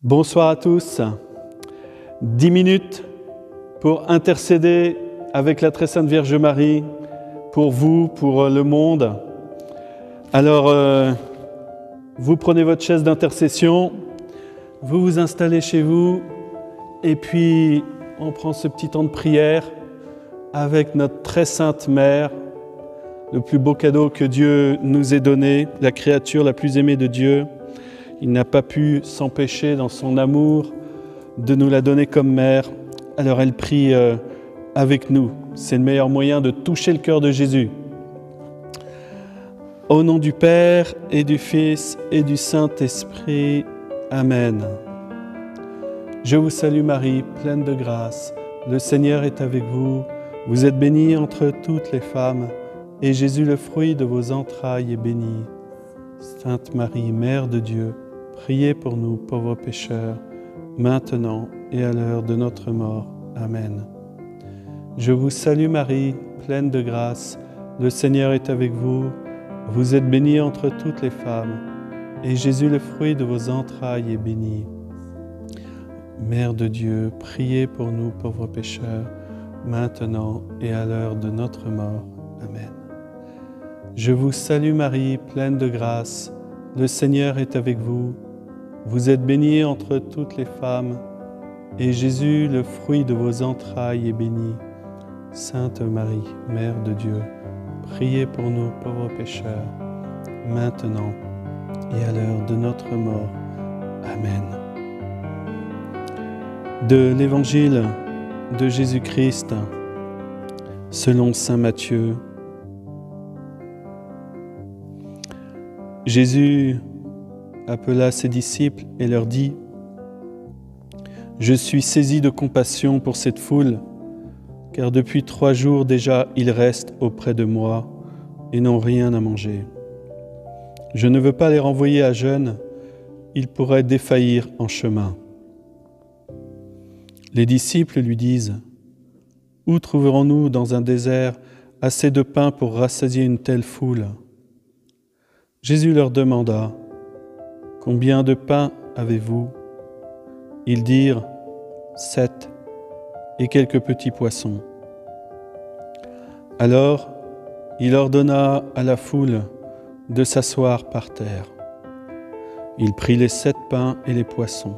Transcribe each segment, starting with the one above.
Bonsoir à tous. 10 minutes pour intercéder avec la très sainte Vierge Marie, pour vous, pour le monde. Alors, vous prenez votre chaise d'intercession, vous vous installez chez vous, et puis on prend ce petit temps de prière avec notre très sainte Mère, le plus beau cadeau que Dieu nous ait donné, la créature la plus aimée de Dieu. Il n'a pas pu s'empêcher dans son amour de nous la donner comme mère. Alors elle prie avec nous. C'est le meilleur moyen de toucher le cœur de Jésus. Au nom du Père et du Fils et du Saint-Esprit. Amen. Je vous salue Marie, pleine de grâce. Le Seigneur est avec vous. Vous êtes bénie entre toutes les femmes, et Jésus, le fruit de vos entrailles, est béni. Sainte Marie, Mère de Dieu, priez pour nous pauvres pécheurs, maintenant et à l'heure de notre mort. Amen. Je vous salue Marie, pleine de grâce. Le Seigneur est avec vous. Vous êtes bénie entre toutes les femmes, et Jésus, le fruit de vos entrailles, est béni. Mère de Dieu, priez pour nous pauvres pécheurs, maintenant et à l'heure de notre mort. Amen. Je vous salue Marie, pleine de grâce. Le Seigneur est avec vous. Vous êtes bénie entre toutes les femmes, et Jésus, le fruit de vos entrailles, est béni. Sainte Marie, Mère de Dieu, priez pour nous pauvres pécheurs, maintenant et à l'heure de notre mort. Amen. De l'Évangile de Jésus-Christ, selon saint Matthieu. Jésus appela ses disciples et leur dit : « Je suis saisi de compassion pour cette foule, car depuis 3 jours déjà ils restent auprès de moi et n'ont rien à manger. Je ne veux pas les renvoyer à jeûne, ils pourraient défaillir en chemin. » Les disciples lui disent : « Où trouverons-nous dans un désert assez de pain pour rassasier une telle foule ? » Jésus leur demanda : « Combien de pain avez-vous ? » Ils dirent : « 7, et quelques petits poissons. » Alors il ordonna à la foule de s'asseoir par terre. Il prit les 7 pains et les poissons.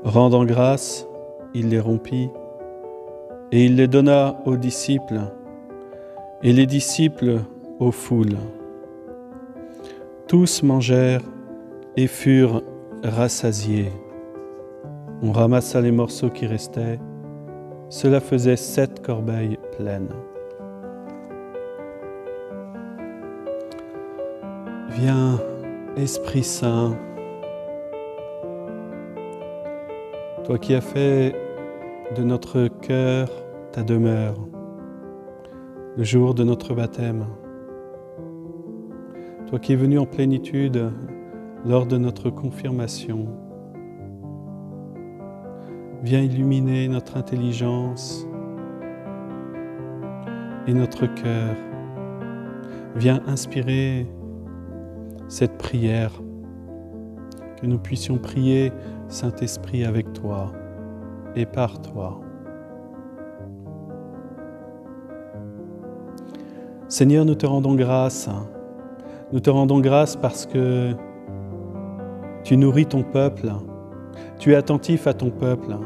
Rendant grâce, il les rompit, et il les donna aux disciples, et les disciples aux foules. Tous mangèrent et furent rassasiés. On ramassa les morceaux qui restaient. Cela faisait 7 corbeilles pleines. Viens, Esprit Saint, toi qui as fait de notre cœur ta demeure, le jour de notre baptême, toi qui es venu en plénitude lors de notre confirmation, viens illuminer notre intelligence et notre cœur. Viens inspirer cette prière, que nous puissions prier, Saint-Esprit, avec toi et par toi. Seigneur, nous te rendons grâce. Nous te rendons grâce parce que tu nourris ton peuple, tu es attentif à ton peuple.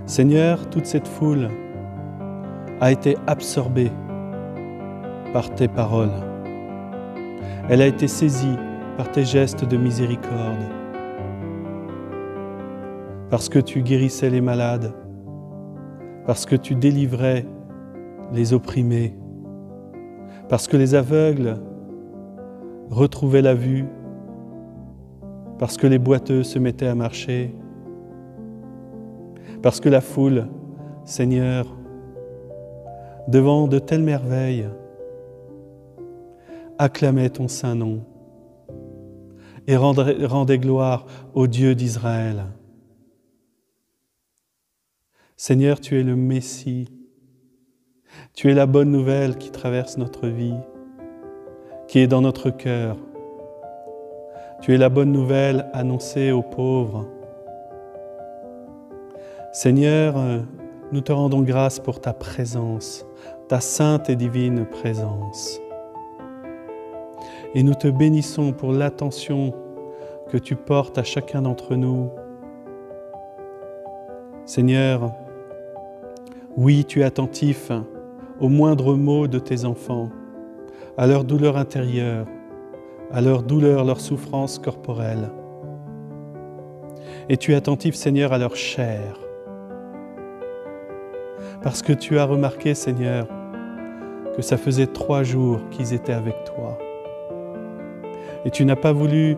Seigneur, toute cette foule a été absorbée par tes paroles. Elle a été saisie par tes gestes de miséricorde, parce que tu guérissais les malades, parce que tu délivrais les opprimés, parce que les aveugles retrouvaient la vue, parce que les boiteux se mettaient à marcher, parce que la foule, Seigneur, devant de telles merveilles, acclamait ton saint nom et rendait gloire au Dieu d'Israël. Seigneur, tu es le Messie, tu es la bonne nouvelle qui traverse notre vie, qui est dans notre cœur. Tu es la bonne nouvelle annoncée aux pauvres. Seigneur, nous te rendons grâce pour ta présence, ta sainte et divine présence. Et nous te bénissons pour l'attention que tu portes à chacun d'entre nous. Seigneur, oui, tu es attentif aux moindres mots de tes enfants, à leur douleur intérieure, à leur douleur, leur souffrance corporelle. Et tu es attentif, Seigneur, à leur chair. Parce que tu as remarqué, Seigneur, que ça faisait 3 jours qu'ils étaient avec toi. Et tu n'as pas voulu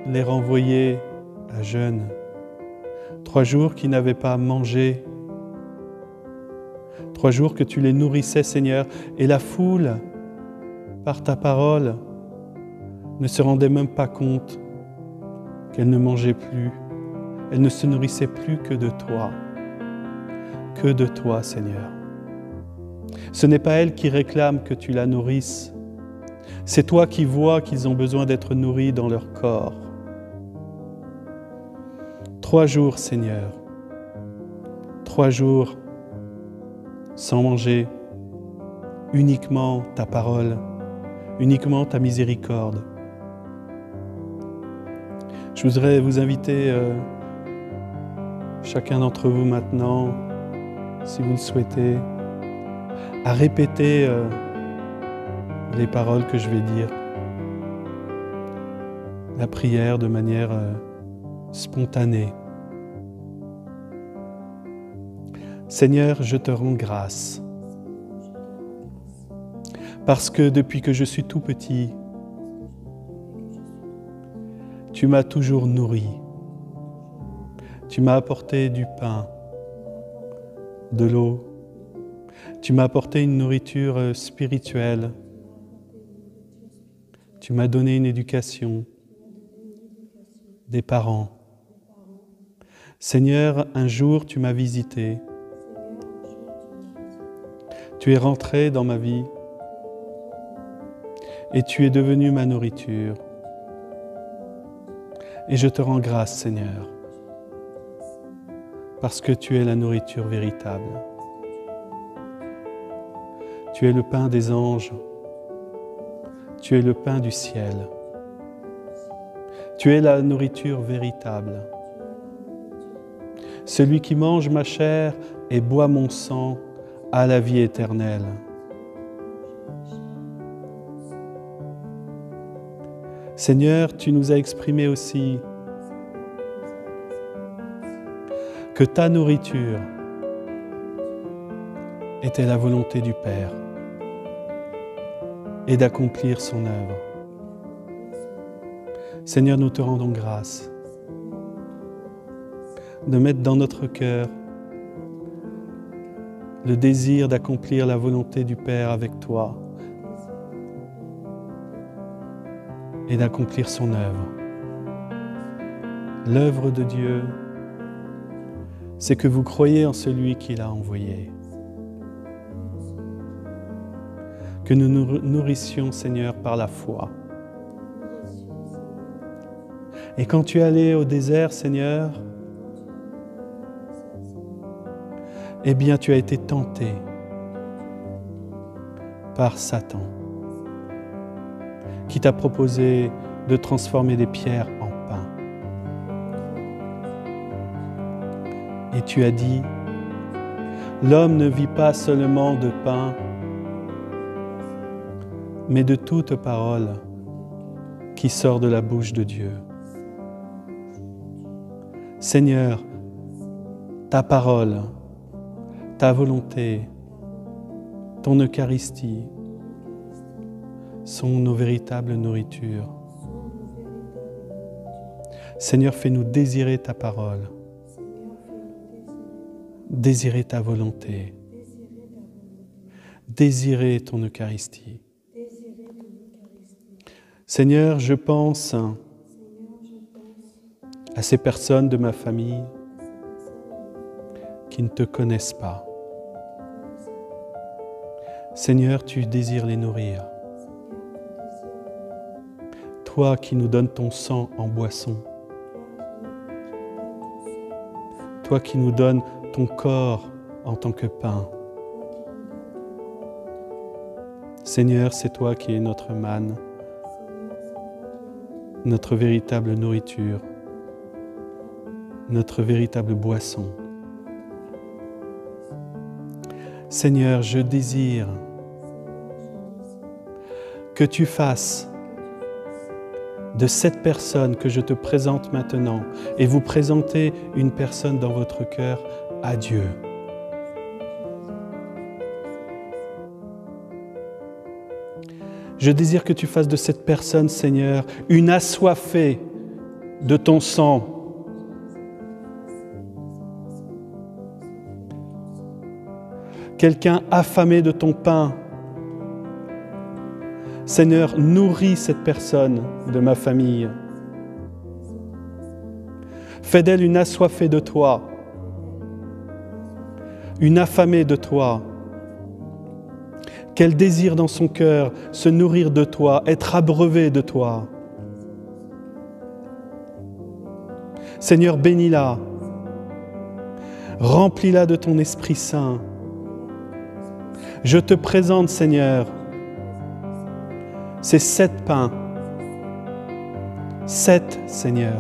les renvoyer à jeûne. 3 jours qu'ils n'avaient pas mangé. 3 jours que tu les nourrissais, Seigneur. Et la foule, par ta parole, ne se rendait même pas compte qu'elle ne mangeait plus. Elle ne se nourrissait plus que de toi. Que de toi, Seigneur. Ce n'est pas elle qui réclame que tu la nourrisses. C'est toi qui vois qu'ils ont besoin d'être nourris dans leur corps. 3 jours, Seigneur. 3 jours sans manger, uniquement ta parole, uniquement ta miséricorde. Je voudrais vous inviter, chacun d'entre vous maintenant, si vous le souhaitez, à répéter les paroles que je vais dire. La prière de manière spontanée. Seigneur, je te rends grâce parce que depuis que je suis tout petit, tu m'as toujours nourri. Tu m'as apporté du pain, de l'eau. Tu m'as apporté une nourriture spirituelle. Tu m'as donné une éducation, des parents. Seigneur, un jour tu m'as visité. Tu es rentré dans ma vie et tu es devenu ma nourriture. Et je te rends grâce, Seigneur, parce que tu es la nourriture véritable. Tu es le pain des anges. Tu es le pain du ciel. Tu es la nourriture véritable. Celui qui mange ma chair et boit mon sang a la vie éternelle. Seigneur, tu nous as exprimé aussi que ta nourriture était la volonté du Père et d'accomplir son œuvre. Seigneur, nous te rendons grâce de mettre dans notre cœur le désir d'accomplir la volonté du Père avec toi et d'accomplir son œuvre. L'œuvre de Dieu, c'est que vous croyez en celui qui l'a envoyé. Que nous nous nourrissions, Seigneur, par la foi. Et quand tu es allé au désert, Seigneur, eh bien, tu as été tenté par Satan, qui t'a proposé de transformer des pierres en pain. Et tu as dit, l'homme ne vit pas seulement de pain, mais de toute parole qui sort de la bouche de Dieu. Seigneur, ta parole, ta volonté, ton Eucharistie sont nos véritables nourritures. Seigneur, fais-nous désirer ta parole, désirer ta volonté, désirer ton Eucharistie. Seigneur, je pense à ces personnes de ma famille qui ne te connaissent pas. Seigneur, tu désires les nourrir. toi qui nous donnes ton sang en boisson. Toi qui nous donnes ton corps en tant que pain. Seigneur, c'est toi qui es notre manne, notre véritable nourriture, notre véritable boisson. Seigneur, je désire que tu fasses de cette personne que je te présente maintenant, et vous présentez une personne dans votre cœur à Dieu. Je désire que tu fasses de cette personne, Seigneur, une assoiffée de ton sang. Quelqu'un affamé de ton pain. Seigneur, nourris cette personne de ma famille. Fais d'elle une assoiffée de toi, une affamée de toi. Qu'elle désire dans son cœur se nourrir de toi, être abreuvée de toi. Seigneur, bénis-la. Remplis-la de ton Esprit Saint. Je te présente, Seigneur, ces 7 pains. 7, Seigneur.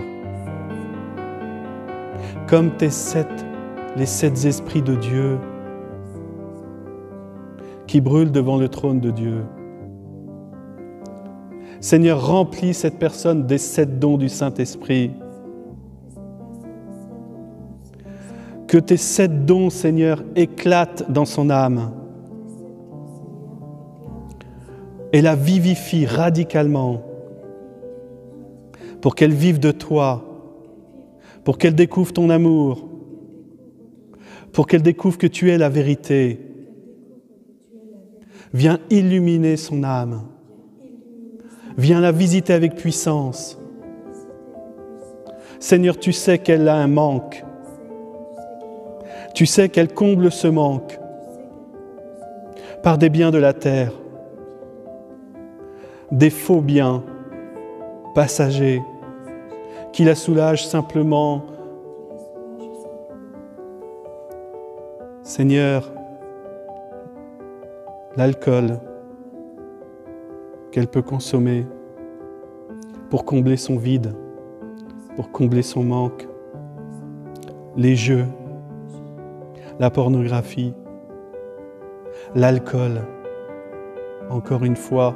Comme les 7 esprits de Dieu qui brûlent devant le trône de Dieu. Seigneur, remplis cette personne des 7 dons du Saint-Esprit. Que tes 7 dons, Seigneur, éclatent dans son âme et la vivifient radicalement pour qu'elle vive de toi, pour qu'elle découvre ton amour, pour qu'elle découvre que tu es la vérité. Viens illuminer son âme. Viens la visiter avec puissance. Seigneur, tu sais qu'elle a un manque. Tu sais qu'elle comble ce manque par des biens de la terre, des faux biens passagers qui la soulagent simplement. Seigneur, l'alcool qu'elle peut consommer pour combler son vide, pour combler son manque, les jeux, la pornographie, l'alcool, encore une fois.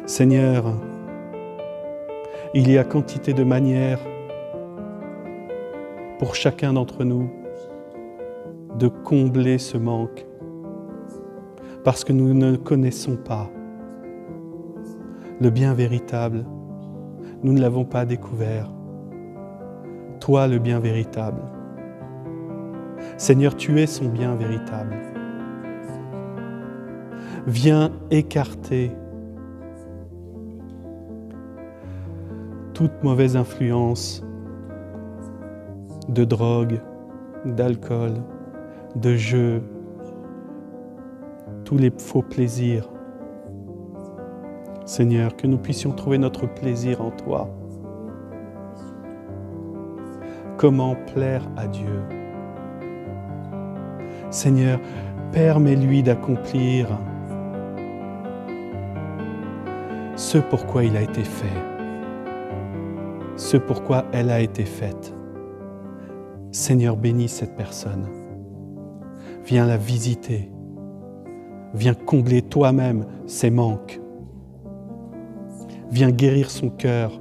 Seigneur, il y a quantité de manières pour chacun d'entre nous de combler ce manque, parce que nous ne connaissons pas le bien véritable. Nous ne l'avons pas découvert. Toi, le bien véritable. Seigneur, tu es son bien véritable. Viens écarter toute mauvaise influence de drogue, d'alcool, de jeu, tous les faux plaisirs. Seigneur, que nous puissions trouver notre plaisir en toi. Comment plaire à Dieu? Seigneur, permets-lui d'accomplir ce pourquoi il a été fait, ce pourquoi elle a été faite. Seigneur, bénis cette personne. Viens la visiter. Viens combler toi-même ses manques. Viens guérir son cœur.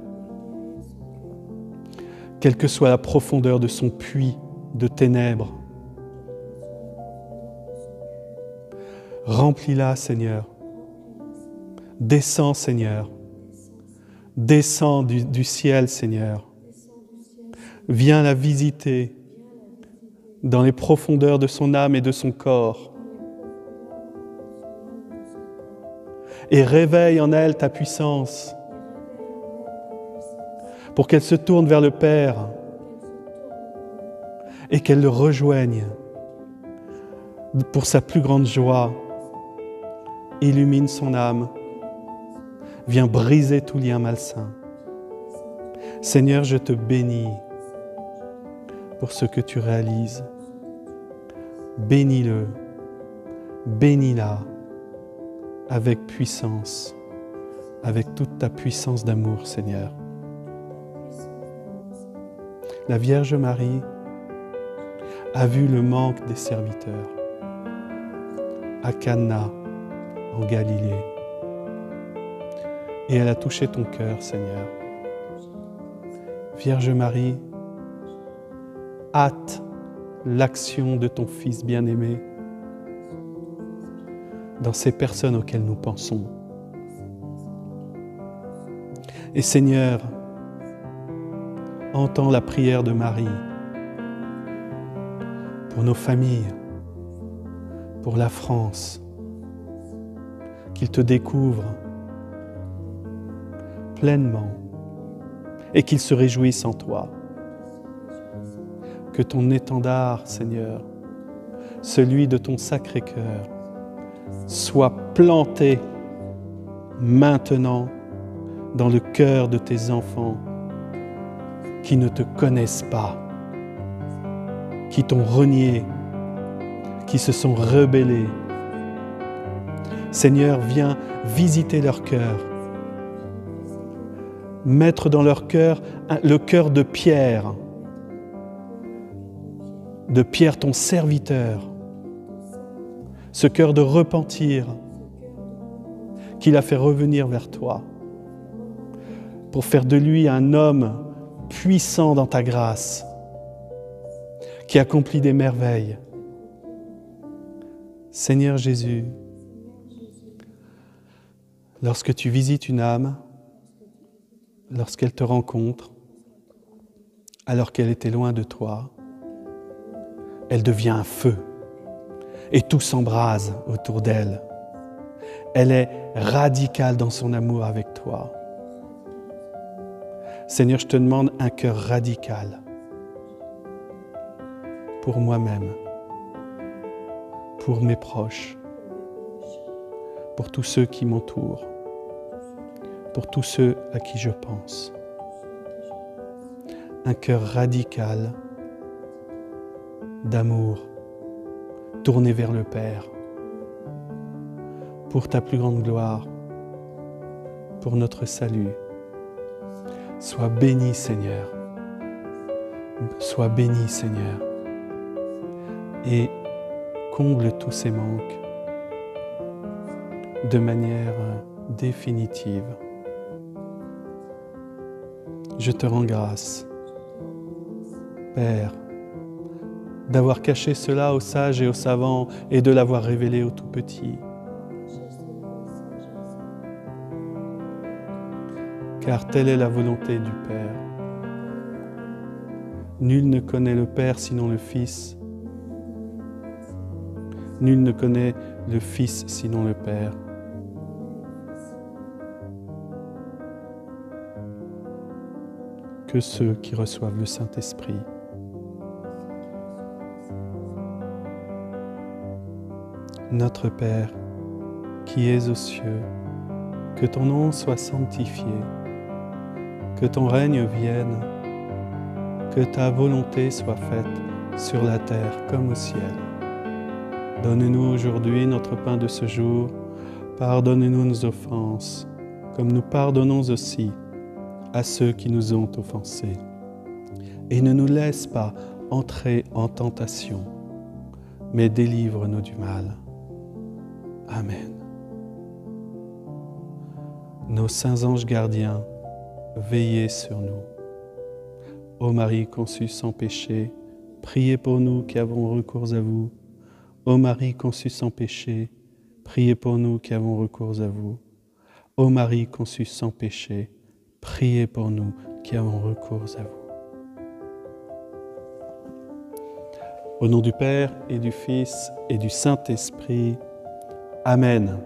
Quelle que soit la profondeur de son puits de ténèbres. Remplis-la, Seigneur. Descends, Seigneur. Descends du ciel, Seigneur. Viens la visiter dans les profondeurs de son âme et de son corps. Et réveille en elle ta puissance pour qu'elle se tourne vers le Père et qu'elle le rejoigne pour sa plus grande joie. Illumine son âme, Viens briser tout lien malsain. Seigneur, je te bénis pour ce que tu réalises. Bénis-le, bénis-la avec puissance, avec toute ta puissance d'amour, Seigneur. La Vierge Marie a vu le manque des serviteurs à Cana, en Galilée. Et elle a touché ton cœur, Seigneur. Vierge Marie, hâte l'action de ton Fils bien-aimé dans ces personnes auxquelles nous pensons. Et Seigneur, entends la prière de Marie pour nos familles, pour la France, qu'ils te découvrent pleinement et qu'ils se réjouissent en toi. Que ton étendard, Seigneur, celui de ton Sacré-Cœur, soit planté maintenant dans le cœur de tes enfants qui ne te connaissent pas, qui t'ont renié, qui se sont rebellés. Seigneur, viens visiter leur cœur, mettre dans leur cœur le cœur de Pierre ton serviteur, ce cœur de repentir qu'il a fait revenir vers toi, pour faire de lui un homme puissant dans ta grâce, qui accomplit des merveilles. Seigneur Jésus, lorsque tu visites une âme, lorsqu'elle te rencontre, alors qu'elle était loin de toi, elle devient un feu et tout s'embrase autour d'elle. Elle est radicale dans son amour avec toi. Seigneur, je te demande un cœur radical pour moi-même, pour mes proches, pour tous ceux qui m'entourent, pour tous ceux à qui je pense. Un cœur radical d'amour, tourné vers le Père, pour ta plus grande gloire, pour notre salut. Sois béni, Seigneur. Sois béni, Seigneur. Et comble tous ces manques de manière définitive. Je te rends grâce, Père, d'avoir caché cela aux sages et aux savants et de l'avoir révélé aux tout petits. Car telle est la volonté du Père. Nul ne connaît le Père sinon le Fils. Nul ne connaît le Fils sinon le Père. Que ceux qui reçoivent le Saint-Esprit. Notre Père, qui es aux cieux, que ton nom soit sanctifié, que ton règne vienne, que ta volonté soit faite sur la terre comme au ciel. Donne-nous aujourd'hui notre pain de ce jour, pardonne-nous nos offenses, comme nous pardonnons aussi à ceux qui nous ont offensés. Et ne nous laisse pas entrer en tentation, mais délivre-nous du mal. Amen. Nos saints anges gardiens, veillez sur nous. Ô Marie conçue sans péché, priez pour nous qui avons recours à vous. Ô Marie conçue sans péché, priez pour nous qui avons recours à vous. Ô Marie conçue sans péché, priez pour nous qui avons recours à vous. Au nom du Père et du Fils et du Saint-Esprit. Amen.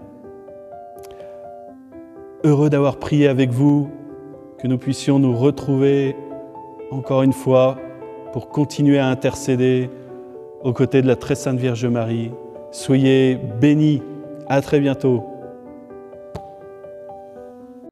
Heureux d'avoir prié avec vous, que nous puissions nous retrouver encore une fois pour continuer à intercéder aux côtés de la très sainte Vierge Marie. Soyez bénis. À très bientôt.